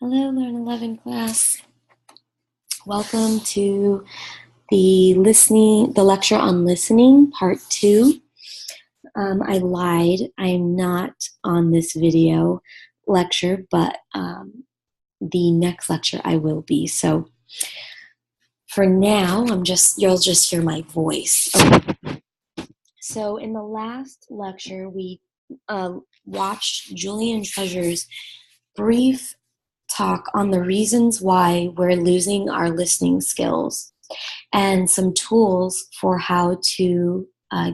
Hello, Learn 11 class. Welcome to the lecture on listening, part 2. I lied. I'm not on this video lecture, but the next lecture I will be. So for now, you'll just hear my voice. Okay. So in the last lecture, we watched Julian Treasure's brief talk on the reasons why we're losing our listening skills and some tools for how to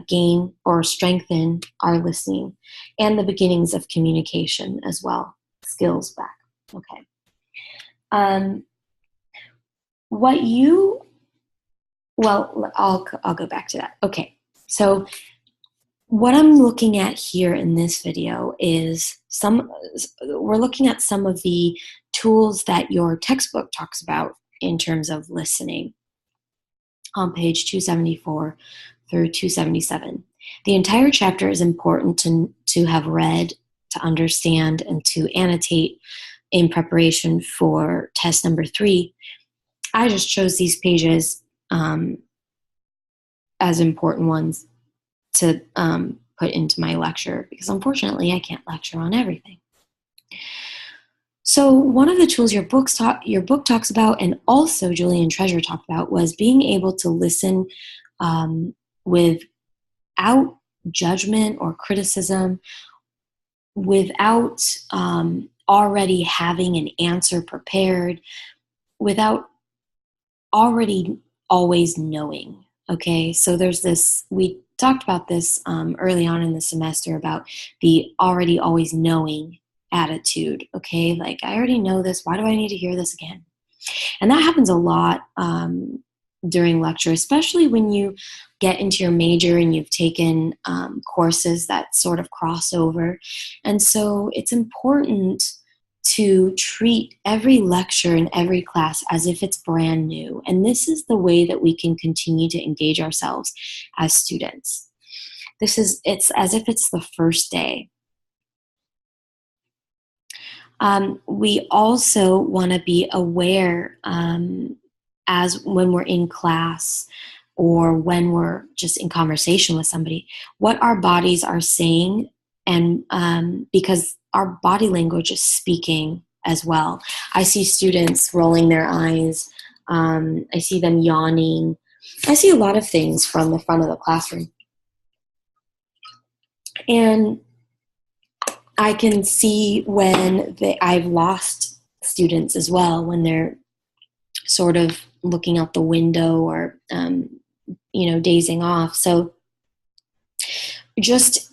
gain or strengthen our listening and the beginnings of communication as well. Skills back. Okay. I'll go back to that. Okay. So what I'm looking at here in this video is we're looking at some of the tools that your textbook talks about in terms of listening on page 274 through 277. The entire chapter is important to have read, to understand, and to annotate in preparation for test number 3. I just chose these pages as important ones to put into my lecture because unfortunately I can't lecture on everything. So one of the tools your book talks about, and also Julian Treasure talked about, was being able to listen without judgment or criticism, without already having an answer prepared, without already always knowing. Okay, so there's this, we talked about this early on in the semester about the already always knowing attitude. Okay, like I already know this, why do I need to hear this again? And that happens a lot during lecture, especially when you get into your major and you've taken courses that sort of cross over. And so it's important to treat every lecture and every class as if it's brand new. And this is the way that we can continue to engage ourselves as students. It's as if it's the first day. We also want to be aware as when we're in class or when we're just in conversation with somebody, what our bodies are saying, and because our body language is speaking as well. I see students rolling their eyes. I see them yawning. I see a lot of things from the front of the classroom. And I can see when I've lost students as well, when they're sort of looking out the window or, dazing off. So just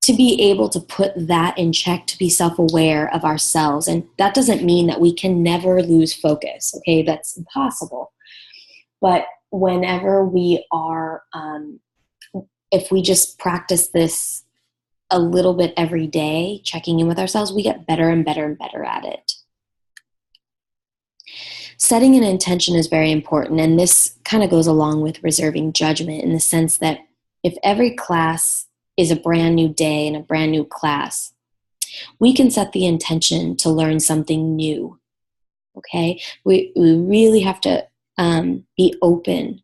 to be able to put that in check, to be self-aware of ourselves. And that doesn't mean that we can never lose focus. Okay, that's impossible. But whenever we are, if we just practice this a little bit every day, checking in with ourselves, we get better and better and better at it. Setting an intention is very important, and this kind of goes along with reserving judgment in the sense that if every class is a brand new day and a brand new class, we can set the intention to learn something new. Okay? We really have to be open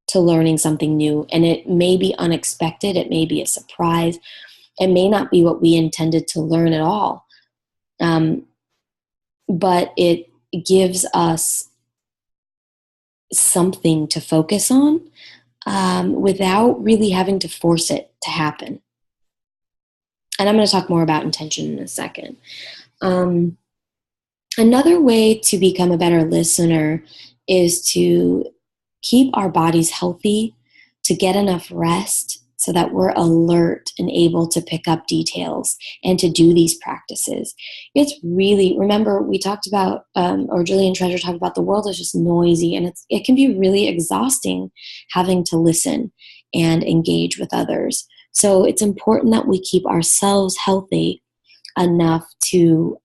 to learning something new, and it may be unexpected, it may be a surprise, it may not be what we intended to learn at all, but it gives us something to focus on without really having to force it to happen. And I'm going to talk more about intention in a second. Another way to become a better listener is to keep our bodies healthy, to get enough rest so that we're alert and able to pick up details and to do these practices. It's really, remember we talked about, or Julian Treasure talked about, the world is just noisy, and it can be really exhausting having to listen and engage with others. So it's important that we keep ourselves healthy enough to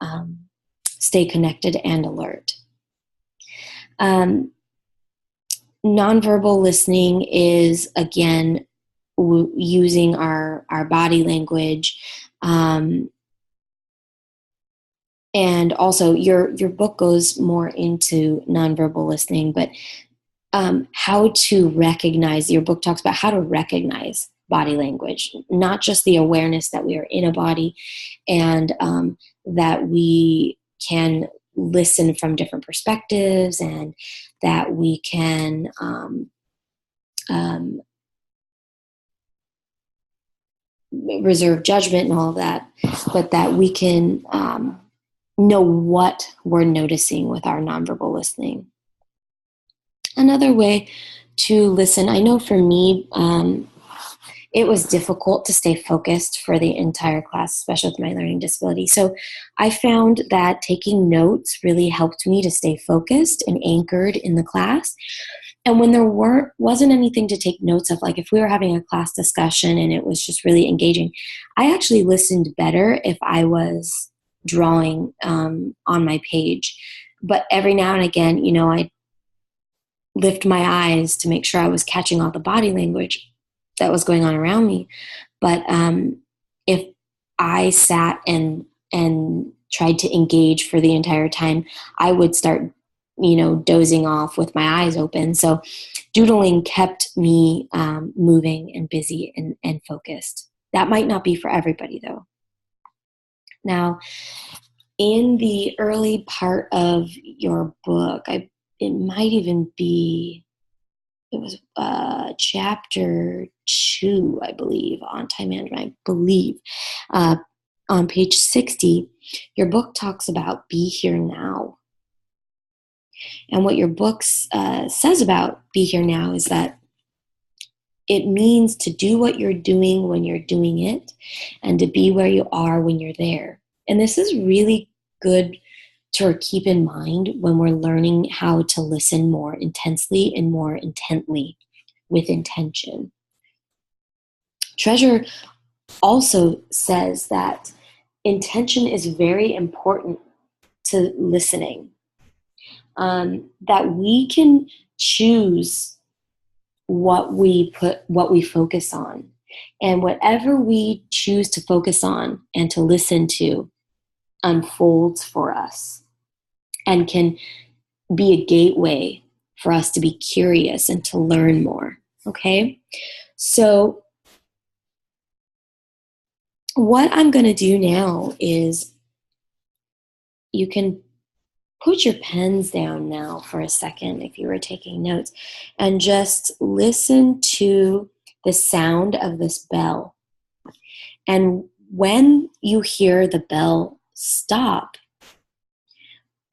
stay connected and alert. Nonverbal listening is, again, using our body language, and And also your book goes more into nonverbal listening, but how to recognize, your book talks about how to recognize body language, not just the awareness that we are in a body, and that we can listen from different perspectives, and that we can reserve judgment and all of that, but that we can know what we're noticing with our nonverbal listening. Another way to listen, I know for me, it was difficult to stay focused for the entire class, especially with my learning disability. So I found that taking notes really helped me to stay focused and anchored in the class. And when there wasn't anything to take notes of, like if we were having a class discussion and it was just really engaging, I actually listened better if I was drawing on my page. But every now and again, I lift my eyes to make sure I was catching all the body language that was going on around me. But if I sat and tried to engage for the entire time, I would start, dozing off with my eyes open. So doodling kept me moving and busy and focused. That might not be for everybody, though. Now, in the early part of your book, it might even be, it was chapter 2, I believe, on time management, I believe. On page 60, your book talks about be here now. And what your book says about be here now is that it means to do what you're doing when you're doing it, and to be where you are when you're there. And this is really good to keep in mind when we're learning how to listen more intensely and more intently with intention. Treasure also says that intention is very important to listening. That we can choose what we focus on, and whatever we choose to focus on and to listen to unfolds for us and can be a gateway for us to be curious and to learn more. Okay? So what I'm going to do now is, you can put your pens down now for a second if you were taking notes, and just listen to the sound of this bell. And when you hear the bell stop,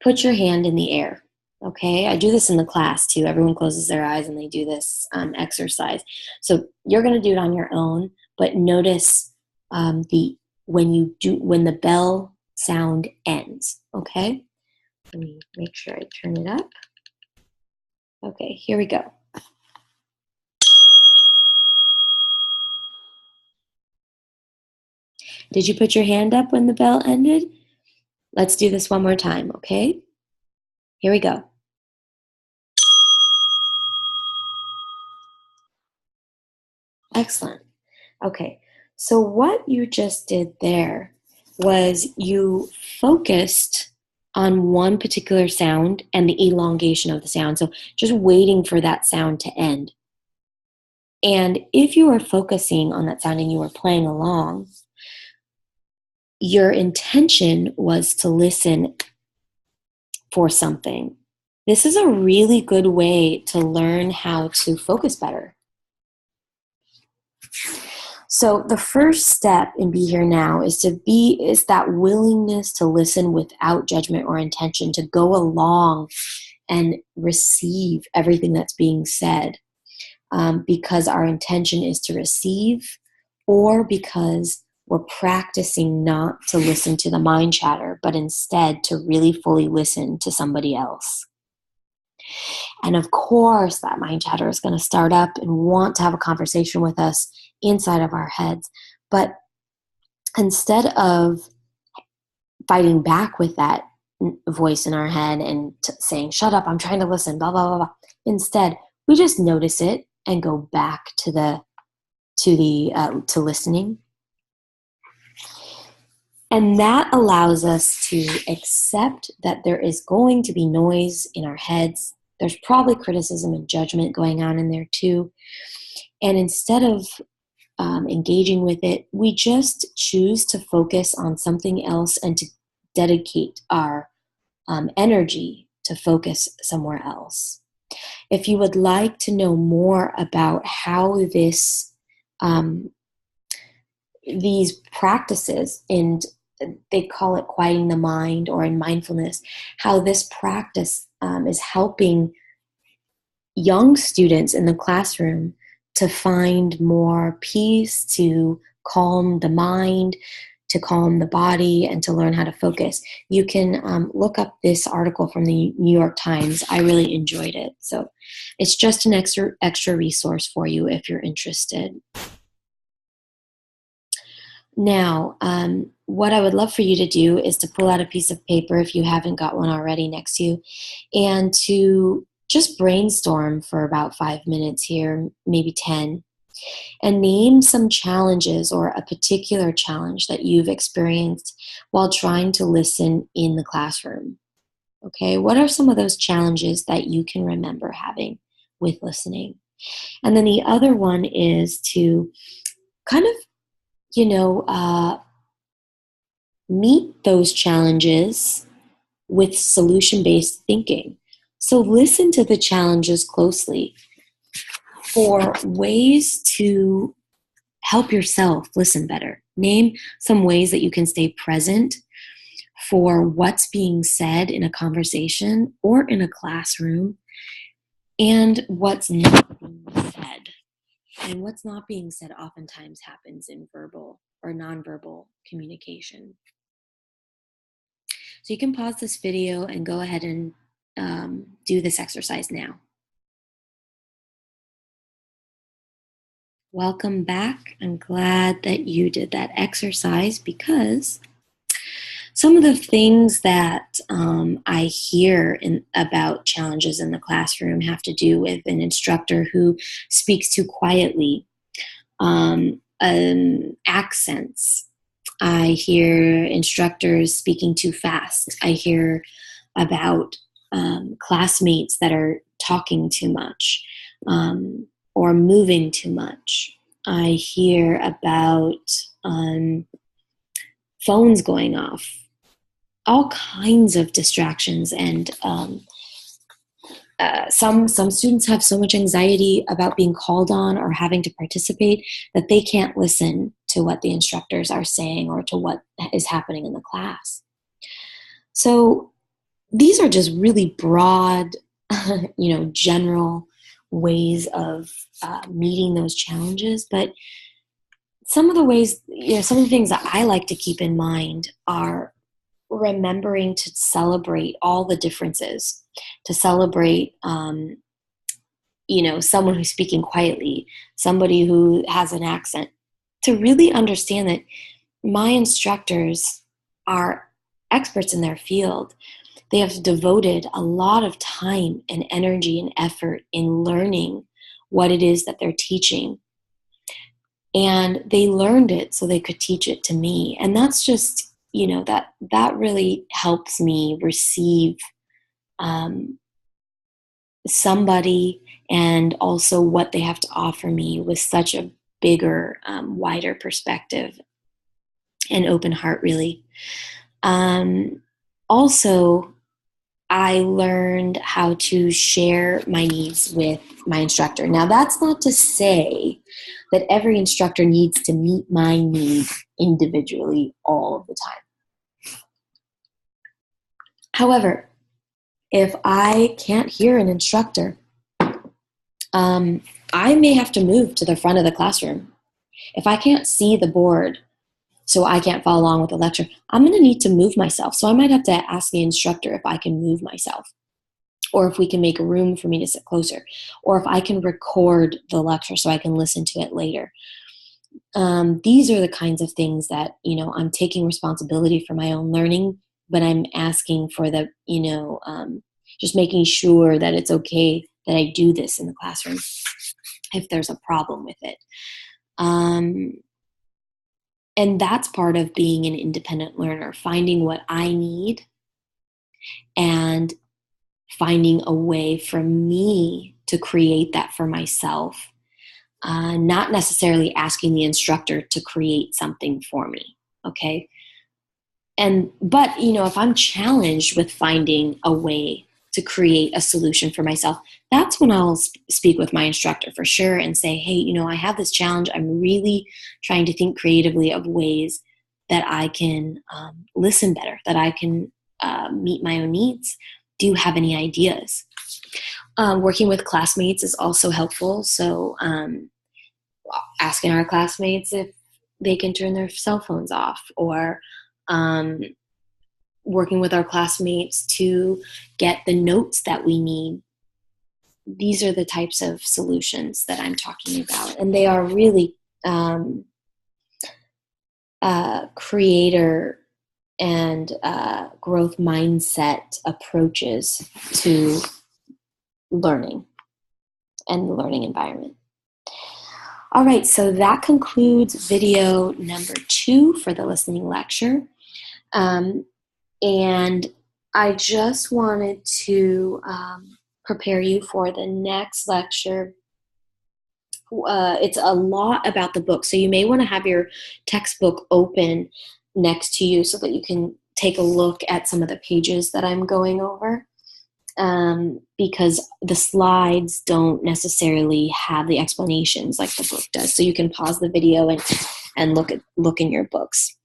put your hand in the air. Okay, I do this in the class too. Everyone closes their eyes and they do this exercise. So you're going to do it on your own, but notice when the bell sound ends. Okay, let me make sure I turn it up. Okay, here we go. Did you put your hand up when the bell ended? Let's do this one more time, okay? Here we go. Excellent. Okay, so what you just did there was you focused on one particular sound and the elongation of the sound. So just waiting for that sound to end. And if you were focusing on that sound and you were playing along, your intention was to listen for something. This is a really good way to learn how to focus better. So the first step in Be Here Now is that willingness to listen without judgment or intention, to go along and receive everything that's being said, because our intention is to receive, or because we're practicing not to listen to the mind chatter, but instead to really fully listen to somebody else. And of course, that mind chatter is going to start up and want to have a conversation with us inside of our heads. But instead of fighting back with that voice in our head and saying, shut up, I'm trying to listen, blah, blah, blah, blah. Instead, we just notice it and go back to listening. And that allows us to accept that there is going to be noise in our heads. There's probably criticism and judgment going on in there too. And instead of engaging with it, we just choose to focus on something else and to dedicate our energy to focus somewhere else. If you would like to know more about how these practices, and they call it quieting the mind or in mindfulness, how this practice is helping young students in the classroom to find more peace, to calm the mind, to calm the body, and to learn how to focus, you can look up this article from the New York Times. I really enjoyed it. So it's just an extra resource for you if you're interested. Now, what I would love for you to do is to pull out a piece of paper, if you haven't got one already next to you, and to just brainstorm for about 5 minutes here, maybe 10, and name some challenges or a particular challenge that you've experienced while trying to listen in the classroom. Okay, what are some of those challenges that you can remember having with listening? And then the other one is to kind of meet those challenges with solution-based thinking. So listen to the challenges closely for ways to help yourself listen better. Name some ways that you can stay present for what's being said in a conversation or in a classroom and what's not being said. And what's not being said oftentimes happens in verbal or nonverbal communication. So you can pause this video and go ahead and do this exercise now. Welcome back. I'm glad that you did that exercise, because some of the things that I hear about challenges in the classroom have to do with an instructor who speaks too quietly, accents. I hear instructors speaking too fast. I hear about classmates that are talking too much or moving too much. I hear about phones going off, all kinds of distractions, and some students have so much anxiety about being called on or having to participate that they can't listen to what the instructors are saying or to what is happening in the class. So these are just really broad, general ways of meeting those challenges. But some of the ways, some of the things that I like to keep in mind are remembering to celebrate all the differences, to celebrate, someone who's speaking quietly, somebody who has an accent, to really understand that my instructors are experts in their field. They have devoted a lot of time and energy and effort in learning what it is that they're teaching. And they learned it so they could teach it to me. And that's just, that really helps me receive somebody and also what they have to offer me with such a bigger, wider perspective and open heart, really. Also, I learned how to share my needs with my instructor. Now, that's not to say that every instructor needs to meet my needs individually all of the time. However, if I can't hear an instructor, I may have to move to the front of the classroom. If I can't see the board, so I can't follow along with the lecture, I'm going to need to move myself. So I might have to ask the instructor if I can move myself, or if we can make a room for me to sit closer, or if I can record the lecture so I can listen to it later. These are the kinds of things that, I'm taking responsibility for my own learning, but I'm asking for the, just making sure that it's okay that I do this in the classroom if there's a problem with it. And that's part of being an independent learner, finding what I need and finding a way for me to create that for myself, not necessarily asking the instructor to create something for me. Okay. But if I'm challenged with finding a way to create a solution for myself, that's when I'll speak with my instructor for sure and say, hey, I have this challenge. I'm really trying to think creatively of ways that I can listen better, that I can meet my own needs. Do you have any ideas? Working with classmates is also helpful. So asking our classmates if they can turn their cell phones off, or working with our classmates to get the notes that we need. These are the types of solutions that I'm talking about. And they are really creator and growth mindset approaches to learning and the learning environment. All right, so that concludes video number 2 for the listening lecture. And I just wanted to prepare you for the next lecture. It's a lot about the book, so you may want to have your textbook open next to you so that you can take a look at some of the pages that I'm going over, because the slides don't necessarily have the explanations like the book does. So you can pause the video and look in your books.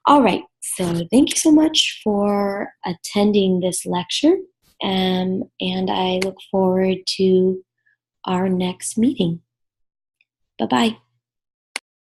All right, so thank you so much for attending this lecture, and I look forward to our next meeting. Bye-bye.